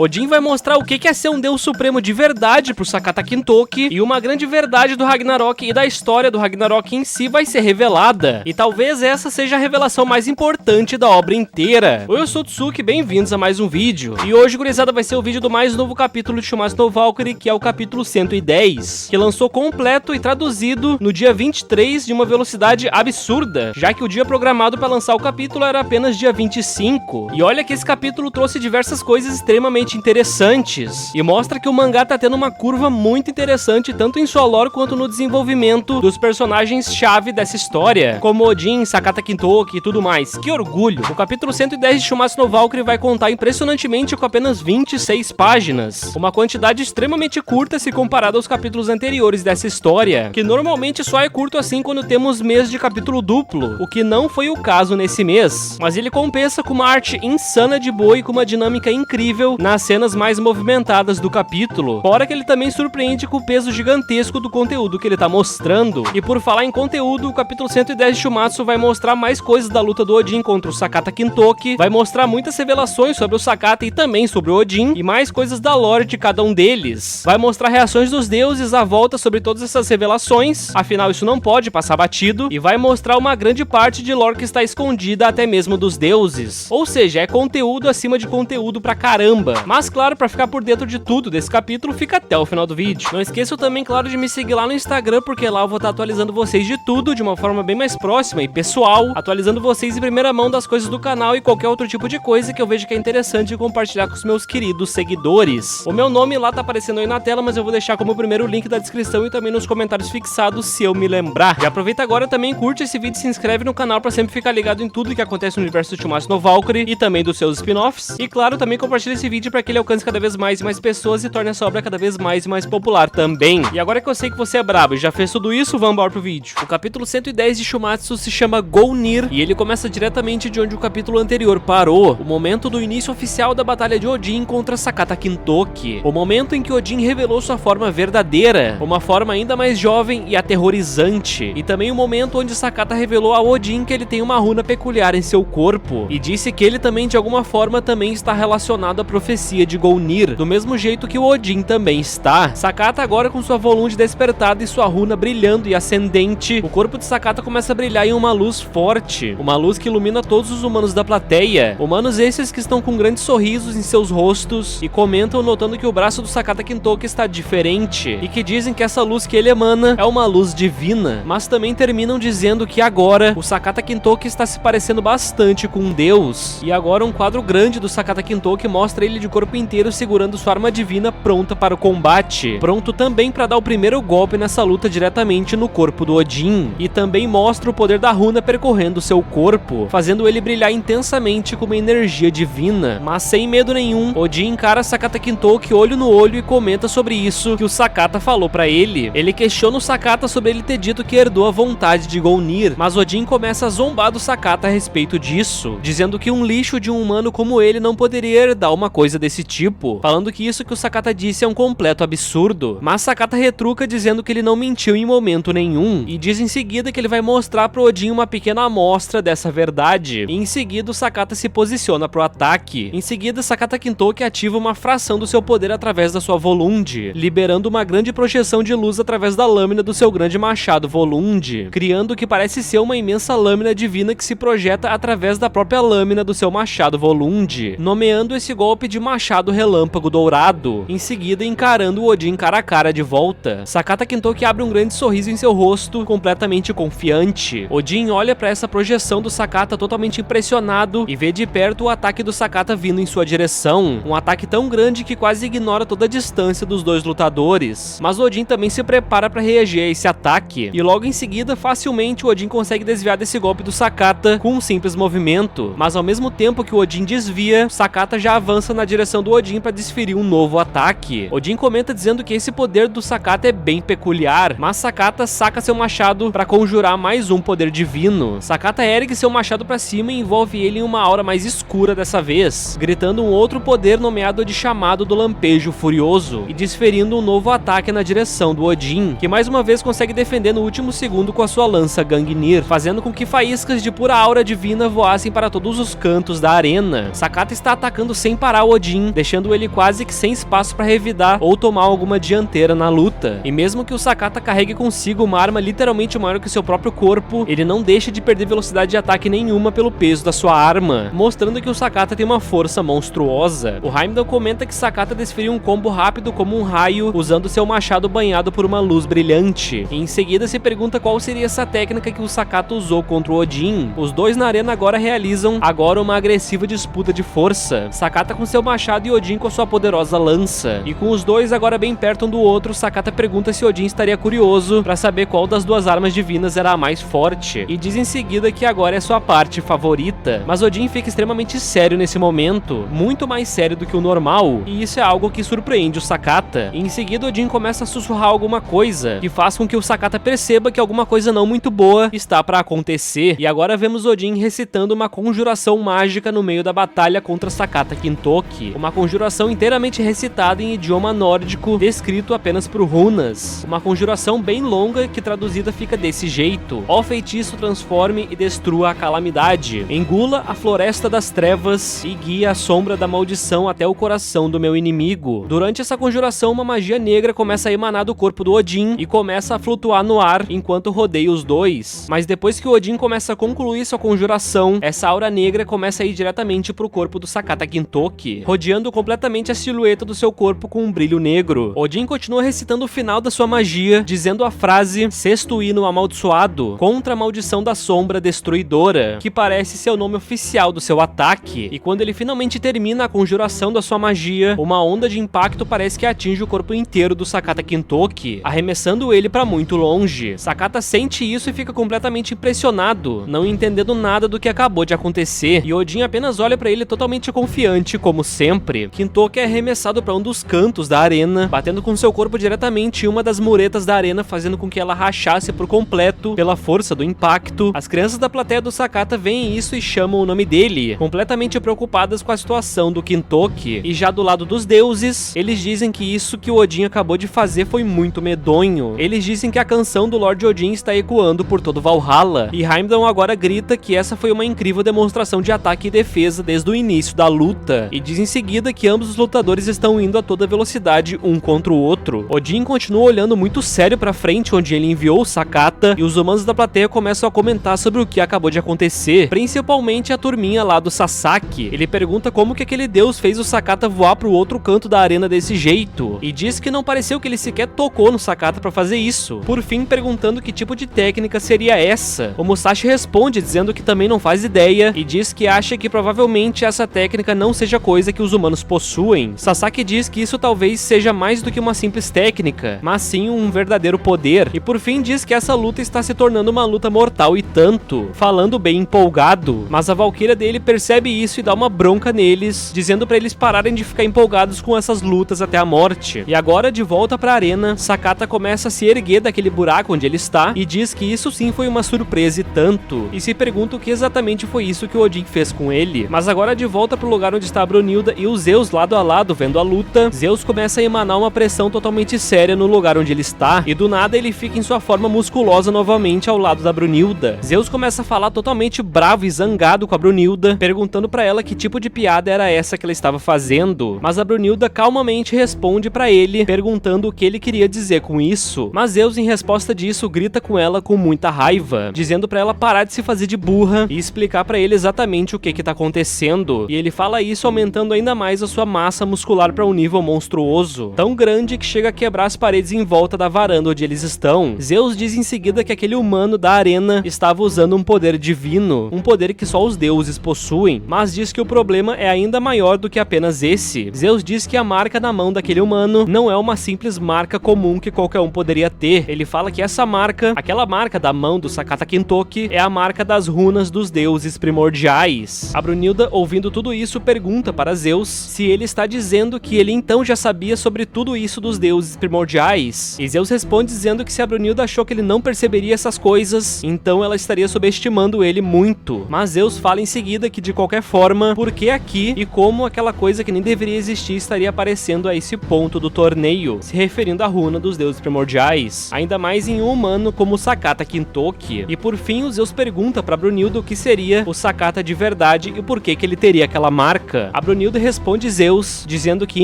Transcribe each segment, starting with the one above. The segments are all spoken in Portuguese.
Odin vai mostrar o que é ser um deus supremo de verdade pro Sakata Kintoki, e uma grande verdade do Ragnarok e da história do Ragnarok em si vai ser revelada. E talvez essa seja a revelação mais importante da obra inteira. Oi, eu sou o Tsuki, bem-vindos a mais um vídeo. E hoje, gurizada, vai ser o vídeo do mais novo capítulo de Shumatsu no Valkyrie, que é o capítulo 110, que lançou completo e traduzido no dia 23 de uma velocidade absurda, já que o dia programado para lançar o capítulo era apenas dia 25. E olha que esse capítulo trouxe diversas coisas extremamente interessantes, e mostra que o mangá tá tendo uma curva muito interessante, tanto em sua lore quanto no desenvolvimento dos personagens-chave dessa história, como Odin, Sakata Kintoki e tudo mais. Que orgulho! O capítulo 110 de Shumatsu no Valkyrie vai contar impressionantemente com apenas 26 páginas, uma quantidade extremamente curta se comparada aos capítulos anteriores dessa história, que normalmente só é curto assim quando temos mês de capítulo duplo, o que não foi o caso nesse mês, mas ele compensa com uma arte insana de boa e com uma dinâmica incrível nas cenas mais movimentadas do capítulo, fora que ele também surpreende com o peso gigantesco do conteúdo que ele tá mostrando. E por falar em conteúdo, o capítulo 110 de Shumatsu vai mostrar mais coisas da luta do Odin contra o Sakata Kintoki, vai mostrar muitas revelações sobre o Sakata e também sobre o Odin, e mais coisas da lore de cada um deles. Vai mostrar reações dos deuses à volta sobre todas essas revelações, afinal isso não pode passar batido, e vai mostrar uma grande parte de lore que está escondida até mesmo dos deuses. Ou seja, é conteúdo acima de conteúdo pra caramba. Mas claro, pra ficar por dentro de tudo desse capítulo, fica até o final do vídeo. Não esqueçam também, claro, de me seguir lá no Instagram, porque lá eu vou estar atualizando vocês de tudo de uma forma bem mais próxima e pessoal, atualizando vocês em primeira mão das coisas do canal e qualquer outro tipo de coisa que eu vejo que é interessante compartilhar com os meus queridos seguidores. O meu nome lá tá aparecendo aí na tela, mas eu vou deixar como primeiro link da descrição e também nos comentários fixados, se eu me lembrar. E aproveita agora também, curte esse vídeo e se inscreve no canal pra sempre ficar ligado em tudo que acontece no universo do Shumatsu no Valkyrie e também dos seus spin-offs. E claro, também compartilha esse vídeo para que ele alcance cada vez mais e mais pessoas e torne essa obra cada vez mais e mais popular também. E agora que eu sei que você é brabo e já fez tudo isso, vamos embora pro vídeo. O capítulo 110 de Shumatsu se chama Gonir, e ele começa diretamente de onde o capítulo anterior parou, o momento do início oficial da batalha de Odin contra Sakata Kintoki, o momento em que Odin revelou sua forma verdadeira, uma forma ainda mais jovem e aterrorizante, e também o momento onde Sakata revelou a Odin que ele tem uma runa peculiar em seu corpo, e disse que ele também de alguma forma também está relacionado à profecia de Gonir, do mesmo jeito que o Odin também está. Sakata agora com sua Volund despertada e sua runa brilhando e ascendente, o corpo de Sakata começa a brilhar em uma luz forte, uma luz que ilumina todos os humanos da plateia, humanos esses que estão com grandes sorrisos em seus rostos e comentam notando que o braço do Sakata Kintoki está diferente e que dizem que essa luz que ele emana é uma luz divina, mas também terminam dizendo que agora o Sakata Kintoki está se parecendo bastante com um deus, e agora um quadro grande do Sakata Kintoki mostra ele de corpo inteiro segurando sua arma divina pronta para o combate, pronto também para dar o primeiro golpe nessa luta diretamente no corpo do Odin, e também mostra o poder da runa percorrendo seu corpo, fazendo ele brilhar intensamente com uma energia divina. Mas sem medo nenhum, Odin encara Sakata Kintoki olho no olho e comenta sobre isso que o Sakata falou pra ele. Ele questiona o Sakata sobre ele ter dito que herdou a vontade de Gonir, mas Odin começa a zombar do Sakata a respeito disso, dizendo que um lixo de um humano como ele não poderia herdar uma coisa desse tipo, falando que isso que o Sakata disse é um completo absurdo. Mas Sakata retruca dizendo que ele não mentiu em momento nenhum, e diz em seguida que ele vai mostrar pro Odin uma pequena amostra dessa verdade, e em seguida o Sakata se posiciona pro ataque. Em seguida, Sakata Kintoki ativa uma fração do seu poder através da sua Volund, liberando uma grande projeção de luz através da lâmina do seu grande machado Volund, criando o que parece ser uma imensa lâmina divina que se projeta através da própria lâmina do seu machado Volund, nomeando esse golpe de machado relâmpago dourado, em seguida encarando o Odin cara a cara de volta. Sakata Kintoki abre um grande sorriso em seu rosto, completamente confiante. Odin olha para essa projeção do Sakata totalmente impressionado e vê de perto o ataque do Sakata vindo em sua direção, um ataque tão grande que quase ignora toda a distância dos dois lutadores. Mas Odin também se prepara para reagir a esse ataque, e logo em seguida facilmente o Odin consegue desviar desse golpe do Sakata com um simples movimento, mas ao mesmo tempo que o Odin desvia, Sakata já avança na direção do Odin para desferir um novo ataque. Odin comenta dizendo que esse poder do Sakata é bem peculiar, mas Sakata saca seu machado para conjurar mais um poder divino. Sakata ergue seu machado para cima e envolve ele em uma aura mais escura dessa vez, gritando um outro poder nomeado de chamado do lampejo furioso e desferindo um novo ataque na direção do Odin, que mais uma vez consegue defender no último segundo com a sua lança Gungnir, fazendo com que faíscas de pura aura divina voassem para todos os cantos da arena. Sakata está atacando sem parar o Odin Odin, deixando ele quase que sem espaço para revidar ou tomar alguma dianteira na luta. E mesmo que o Sakata carregue consigo uma arma literalmente maior que seu próprio corpo, ele não deixa de perder velocidade de ataque nenhuma pelo peso da sua arma, mostrando que o Sakata tem uma força monstruosa. O Heimdall comenta que Sakata desferiu um combo rápido como um raio, usando seu machado banhado por uma luz brilhante. E em seguida se pergunta qual seria essa técnica que o Sakata usou contra o Odin. Os dois na arena agora realizam uma agressiva disputa de força. Sakata com seu machado e Odin com sua poderosa lança. E com os dois agora bem perto um do outro, Sakata pergunta se Odin estaria curioso para saber qual das duas armas divinas era a mais forte, e diz em seguida que agora é sua parte favorita. Mas Odin fica extremamente sério nesse momento, muito mais sério do que o normal, e isso é algo que surpreende o Sakata. E em seguida Odin começa a sussurrar alguma coisa, que faz com que o Sakata perceba que alguma coisa não muito boa está para acontecer. E agora vemos Odin recitando uma conjuração mágica no meio da batalha contra Sakata Kintoki, uma conjuração inteiramente recitada em idioma nórdico, descrito apenas por runas. Uma conjuração bem longa que traduzida fica desse jeito: ó feitiço, transforme e destrua a calamidade, engula a floresta das trevas e guia a sombra da maldição até o coração do meu inimigo. Durante essa conjuração, uma magia negra começa a emanar do corpo do Odin e começa a flutuar no ar enquanto rodeia os dois. Mas depois que o Odin começa a concluir sua conjuração, essa aura negra começa a ir diretamente pro corpo do Sakata Kintoki, rodeando completamente a silhueta do seu corpo com um brilho negro. Odin continua recitando o final da sua magia, dizendo a frase "Sexto hino amaldiçoado" contra a maldição da sombra destruidora, que parece ser o nome oficial do seu ataque. E quando ele finalmente termina a conjuração da sua magia, uma onda de impacto parece que atinge o corpo inteiro do Sakata Kintoki, arremessando ele para muito longe. Sakata sente isso e fica completamente impressionado, não entendendo nada do que acabou de acontecer, e Odin apenas olha para ele totalmente confiante, como sempre. Kintoki é arremessado para um dos cantos da arena, batendo com seu corpo diretamente em uma das muretas da arena, fazendo com que ela rachasse por completo pela força do impacto. As crianças da plateia do Sakata veem isso e chamam o nome dele, completamente preocupadas com a situação do Kintoki. E já do lado dos deuses, eles dizem que isso que o Odin acabou de fazer foi muito medonho. Eles dizem que a canção do Lord Odin está ecoando por todo Valhalla, e Heimdall agora grita que essa foi uma incrível demonstração de ataque e defesa desde o início da luta, e diz em seguida que ambos os lutadores estão indo a toda velocidade um contra o outro. Odin continua olhando muito sério pra frente onde ele enviou o Sakata, e os humanos da plateia começam a comentar sobre o que acabou de acontecer, principalmente a turminha lá do Sasaki. Ele pergunta como que aquele deus fez o Sakata voar pro outro canto da arena desse jeito, e diz que não pareceu que ele sequer tocou no Sakata pra fazer isso. Por fim, perguntando que tipo de técnica seria essa, o Musashi responde dizendo que também não faz ideia, e diz que acha que provavelmente essa técnica não seja coisa que os humanos possuem. Sasaki diz que isso talvez seja mais do que uma simples técnica, mas sim um verdadeiro poder, e por fim diz que essa luta está se tornando uma luta mortal e tanto, falando bem empolgado. Mas a Valkyria dele percebe isso e dá uma bronca neles, dizendo pra eles pararem de ficar empolgados com essas lutas até a morte. E agora, de volta pra arena, Sakata começa a se erguer daquele buraco onde ele está, e diz que isso sim foi uma surpresa e tanto, e se pergunta o que exatamente foi isso que o Odin fez com ele. Mas agora, de volta pro lugar onde está a Brunilda e os Zeus lado a lado vendo a luta, Zeus começa a emanar uma pressão totalmente séria no lugar onde ele está, e do nada ele fica em sua forma musculosa novamente ao lado da Brunilda. Zeus começa a falar totalmente bravo e zangado com a Brunilda, perguntando pra ela que tipo de piada era essa que ela estava fazendo, mas a Brunilda calmamente responde pra ele, perguntando o que ele queria dizer com isso. Mas Zeus, em resposta disso, grita com ela com muita raiva, dizendo pra ela parar de se fazer de burra e explicar pra ele exatamente o que tá acontecendo, e ele fala isso aumentando ainda mais a sua massa muscular pra um nível monstruoso, tão grande que chega a quebrar as paredes em volta da varanda onde eles estão. Zeus diz em seguida que aquele humano da arena estava usando um poder divino, um poder que só os deuses possuem, mas diz que o problema é ainda maior do que apenas esse. Zeus diz que a marca na mão daquele humano não é uma simples marca comum que qualquer um poderia ter. Ele fala que essa marca, aquela marca da mão do Sakata Kintoki, é a marca das runas dos deuses primordiais. A Brunilda, ouvindo tudo isso, pergunta para Zeus se ele está dizendo que ele então já sabia sobre tudo isso dos deuses primordiais. E Zeus responde dizendo que se a Brunilda achou que ele não perceberia essas coisas, então ela estaria subestimando ele muito. Mas Zeus fala em seguida que de qualquer forma, por que aqui e como aquela coisa que nem deveria existir estaria aparecendo a esse ponto do torneio, se referindo à runa dos deuses primordiais, ainda mais em um humano como o Sakata Kintoki. E por fim, o Zeus pergunta pra Brunilda o que seria o Sakata de verdade e por que ele teria aquela marca. A Brunilda Brunilda responde Zeus, dizendo que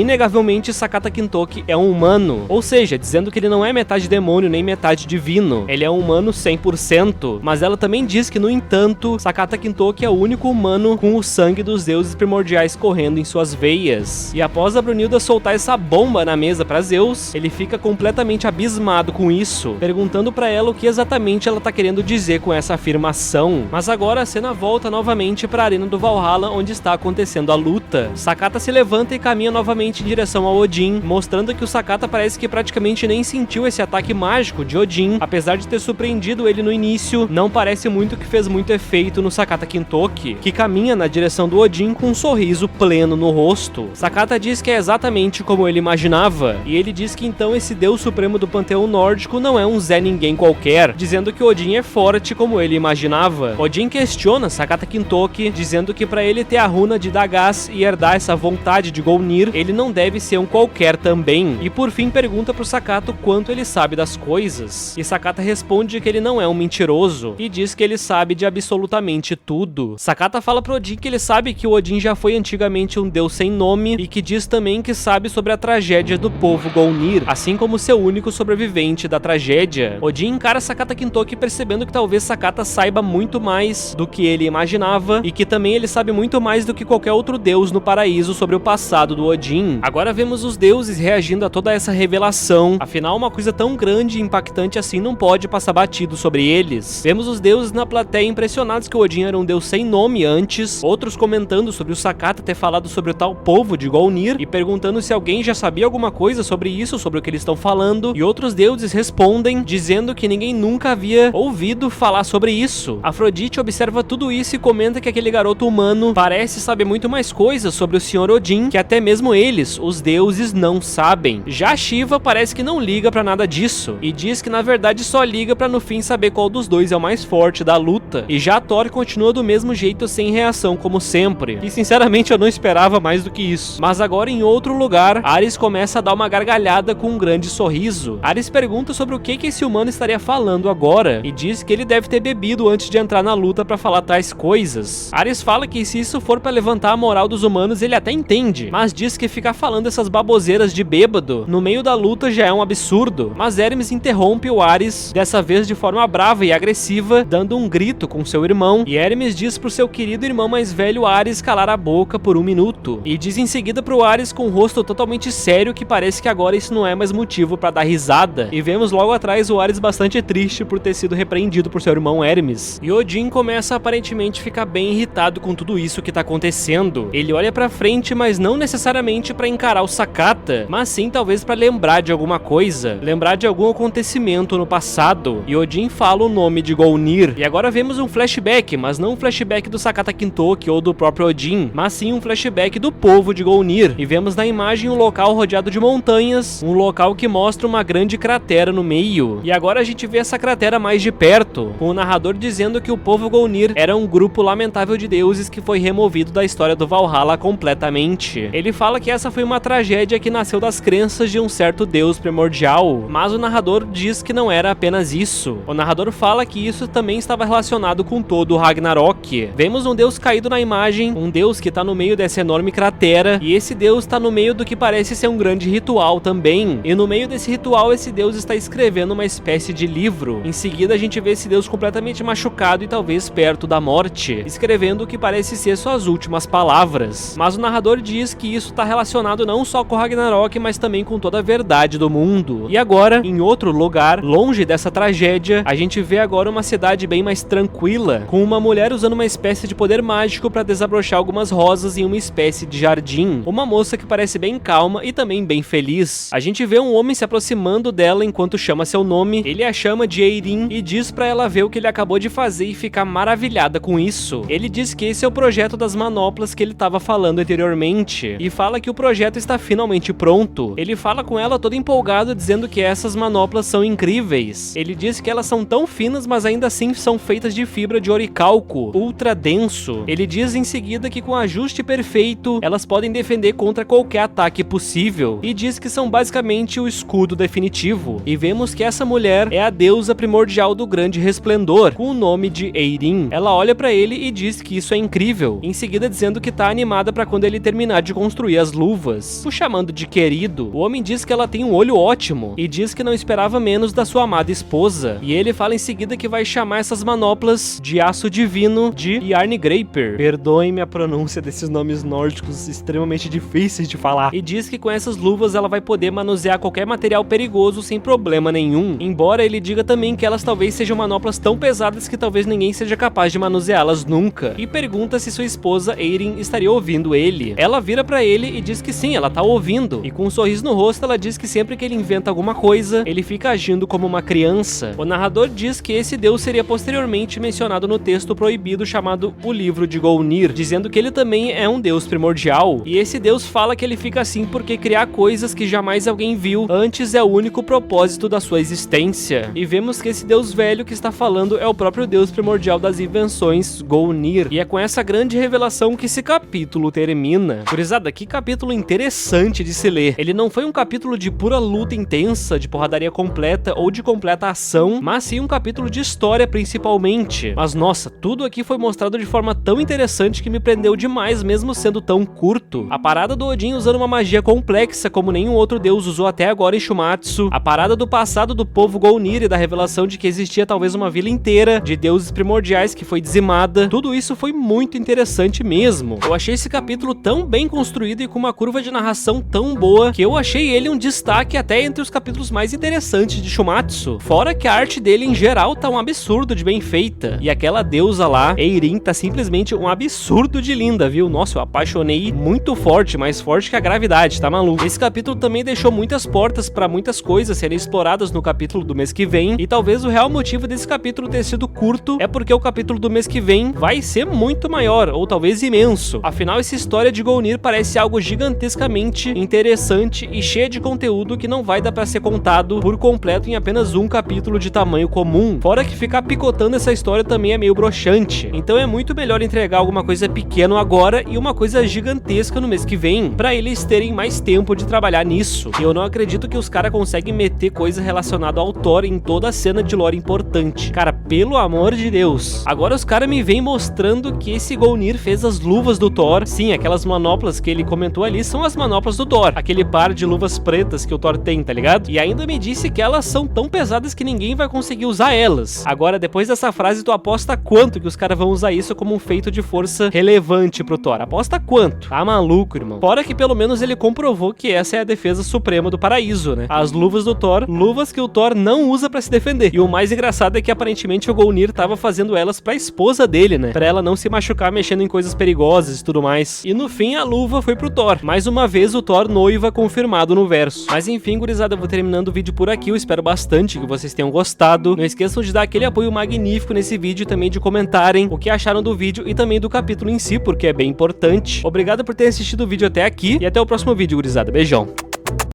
inegavelmente Sakata Kintoki é um humano, ou seja, dizendo que ele não é metade demônio nem metade divino, ele é um humano 100%, mas ela também diz que, no entanto, Sakata Kintoki é o único humano com o sangue dos deuses primordiais correndo em suas veias. E após a Brunilda soltar essa bomba na mesa para Zeus, ele fica completamente abismado com isso, perguntando para ela o que exatamente ela tá querendo dizer com essa afirmação. Mas agora a cena volta novamente para a arena do Valhalla, onde está acontecendo a luta. Sakata se levanta e caminha novamente em direção ao Odin, mostrando que o Sakata parece que praticamente nem sentiu esse ataque mágico de Odin, apesar de ter surpreendido ele no início. Não parece muito que fez muito efeito no Sakata Kintoki, que caminha na direção do Odin com um sorriso pleno no rosto. Sakata diz que é exatamente como ele imaginava, e ele diz que então esse deus supremo do panteão nórdico não é um Zé Ninguém qualquer, dizendo que Odin é forte como ele imaginava. Odin questiona Sakata Kintoki, dizendo que para ele ter a runa de Dagaz e herdar essa vontade de Golnir, ele não deve ser um qualquer também. E por fim pergunta pro Sakata o quanto ele sabe das coisas. E Sakata responde que ele não é um mentiroso, e diz que ele sabe de absolutamente tudo. Sakata fala pro Odin que ele sabe que o Odin já foi antigamente um deus sem nome, e que diz também que sabe sobre a tragédia do povo Golnir, assim como seu único sobrevivente da tragédia. Odin encara Sakata Kintoki percebendo que talvez Sakata saiba muito mais do que ele imaginava, e que também ele sabe muito mais do que qualquer outro deus no paraíso sobre o passado do Odin. Agora vemos os deuses reagindo a toda essa revelação, afinal uma coisa tão grande e impactante assim não pode passar batido sobre eles. Vemos os deuses na plateia impressionados que o Odin era um deus sem nome antes, outros comentando sobre o Sakata ter falado sobre o tal povo de Golnir e perguntando se alguém já sabia alguma coisa sobre isso, sobre o que eles estão falando, e outros deuses respondem dizendo que ninguém nunca havia ouvido falar sobre isso. Afrodite observa tudo isso e comenta que aquele garoto humano parece saber muito mais coisas sobre o Sr. Odin que até mesmo eles, os deuses, não sabem. Já Shiva parece que não liga pra nada disso e diz que na verdade só liga pra no fim saber qual dos dois é o mais forte da luta. E já Thor continua do mesmo jeito, sem reação como sempre. E sinceramente eu não esperava mais do que isso. Mas agora em outro lugar, Ares começa a dar uma gargalhada com um grande sorriso. Ares pergunta sobre o que esse humano estaria falando agora e diz que ele deve ter bebido antes de entrar na luta pra falar tais coisas. Ares fala que se isso for pra levantar a moral dos humanos ele até entende, mas diz que ficar falando essas baboseiras de bêbado no meio da luta já é um absurdo. Mas Hermes interrompe o Ares, dessa vez de forma brava e agressiva, dando um grito com seu irmão, e Hermes diz pro seu querido irmão mais velho Ares calar a boca por 1 minuto, e diz em seguida pro Ares com o rosto totalmente sério que parece que agora isso não é mais motivo pra dar risada, e vemos logo atrás o Ares bastante triste por ter sido repreendido por seu irmão Hermes. E Odin começa a aparentemente ficar bem irritado com tudo isso que tá acontecendo. Ele olha pra frente, mas não necessariamente pra encarar o Sakata, mas sim talvez pra lembrar de alguma coisa, lembrar de algum acontecimento no passado, e Odin fala o nome de Golnir. E agora vemos um flashback, mas não um flashback do Sakata Kintoki ou do próprio Odin, mas sim um flashback do povo de Golnir, e vemos na imagem um local rodeado de montanhas, um local que mostra uma grande cratera no meio. E agora a gente vê essa cratera mais de perto, com o narrador dizendo que o povo Golnir era um grupo lamentável de deuses que foi removido da história do Valhalla completamente. Ele fala que essa foi uma tragédia que nasceu das crenças de um certo deus primordial, mas o narrador diz que não era apenas isso. O narrador fala que isso também estava relacionado com todo o Ragnarok. Vemos um deus caído na imagem, um deus que está no meio dessa enorme cratera, e esse deus está no meio do que parece ser um grande ritual também. E no meio desse ritual esse deus está escrevendo uma espécie de livro. Em seguida a gente vê esse deus completamente machucado e talvez perto da morte, escrevendo o que parece ser suas últimas palavras. Mas o narrador diz que isso está relacionado não só com o Ragnarok, mas também com toda a verdade do mundo. E agora, em outro lugar, longe dessa tragédia, a gente vê agora uma cidade bem mais tranquila, com uma mulher usando uma espécie de poder mágico para desabrochar algumas rosas em uma espécie de jardim. Uma moça que parece bem calma e também bem feliz. A gente vê um homem se aproximando dela enquanto chama seu nome. Ele a chama de Eirin e diz pra ela ver o que ele acabou de fazer e ficar maravilhada com isso. Ele diz que esse é o projeto das manoplas que ele estava falando anteriormente, e fala que o projeto está finalmente pronto. Ele fala com ela todo empolgado, dizendo que essas manoplas são incríveis. Ele diz que elas são tão finas, mas ainda assim são feitas de fibra de oricalco, ultra denso. Ele diz em seguida que com ajuste perfeito, elas podem defender contra qualquer ataque possível, e diz que são basicamente o escudo definitivo. E vemos que essa mulher é a deusa primordial do grande resplendor, com o nome de Eirin. Ela olha pra ele e diz que isso é incrível, em seguida dizendo que tá animada pra quando ele terminar de construir as luvas. O chamando de querido, o homem diz que ela tem um olho ótimo e diz que não esperava menos da sua amada esposa. E ele fala em seguida que vai chamar essas manoplas de aço divino de Yarngraper. Perdoem-me a pronúncia desses nomes nórdicos extremamente difíceis de falar. E diz que com essas luvas ela vai poder manusear qualquer material perigoso sem problema nenhum. Embora ele diga também que elas talvez sejam manoplas tão pesadas que talvez ninguém seja capaz de manuseá-las nunca. E pergunta se sua esposa Eirin estaria ouvindo ele. Ela vira pra ele e diz que sim, ela tá ouvindo. E com um sorriso no rosto ela diz que sempre que ele inventa alguma coisa, ele fica agindo como uma criança. O narrador diz que esse deus seria posteriormente mencionado no texto proibido chamado O Livro de Golnir, dizendo que ele também é um deus primordial. E esse deus fala que ele fica assim porque criar coisas que jamais alguém viu antes é o único propósito da sua existência. E vemos que esse deus velho que está falando é o próprio deus primordial das invenções, Golnir. E é com essa grande revelação que esse capítulo termina. Gurizada, que capítulo interessante de se ler. Ele não foi um capítulo de pura luta intensa, de porradaria completa ou de completa ação, mas sim um capítulo de história principalmente. Mas nossa, tudo aqui foi mostrado de forma tão interessante que me prendeu demais mesmo sendo tão curto. A parada do Odin usando uma magia complexa como nenhum outro deus usou até agora em Shumatsu. A parada do passado do povo Golnir e da revelação de que existia talvez uma vila inteira de deuses primordiais que foi dizimada. Tudo isso foi muito interessante mesmo. Eu achei esse capítulo tão bem construído e com uma curva de narração tão boa que eu achei ele um destaque até entre os capítulos mais interessantes de Shumatsu. Fora que a arte dele em geral tá um absurdo de bem feita. E aquela deusa lá, Eirin, tá simplesmente um absurdo de linda, viu? Nossa, eu apaixonei muito forte, mais forte que a gravidade, tá maluco? Esse capítulo também deixou muitas portas pra muitas coisas serem exploradas no capítulo do mês que vem. E talvez o real motivo desse capítulo ter sido curto é porque o capítulo do mês que vem vai ser muito maior, ou talvez imenso. Afinal, essa história de Golnir parece algo gigantescamente interessante e cheia de conteúdo que não vai dar pra ser contado por completo em apenas um capítulo de tamanho comum. Fora que ficar picotando essa história também é meio broxante. Então é muito melhor entregar alguma coisa pequena agora e uma coisa gigantesca no mês que vem, pra eles terem mais tempo de trabalhar nisso. E eu não acredito que os caras conseguem meter coisa relacionada ao Thor em toda a cena de lore importante. Cara, pelo amor de Deus. Agora os caras me vêm mostrando que esse Golnir fez as luvas do Thor. Sim, aquelas manoplas que ele comentou ali são as manoplas do Thor. Aquele par de luvas pretas que o Thor tem, tá ligado? E ainda me disse que elas são tão pesadas que ninguém vai conseguir usar elas. Agora, depois dessa frase, tu aposta quanto que os caras vão usar isso como um feito de força relevante pro Thor? Aposta quanto? Tá maluco, irmão. Fora que pelo menos ele comprovou que essa é a defesa suprema do paraíso, né? As luvas do Thor, luvas que o Thor não usa pra se defender. E o mais engraçado é que aparentemente o Golnir tava fazendo elas pra esposa dele, né? Pra ela não se machucar mexendo em coisas perigosas e tudo mais. E no fim a luva foi pro Thor. Mais uma vez o Thor noiva confirmado no verso. Mas enfim, gurizada, eu vou terminando o vídeo por aqui. Eu espero bastante que vocês tenham gostado. Não esqueçam de dar aquele apoio magnífico nesse vídeo e também de comentarem o que acharam do vídeo e também do capítulo em si, porque é bem importante. Obrigado por terem assistido o vídeo até aqui e até o próximo vídeo, gurizada. Beijão.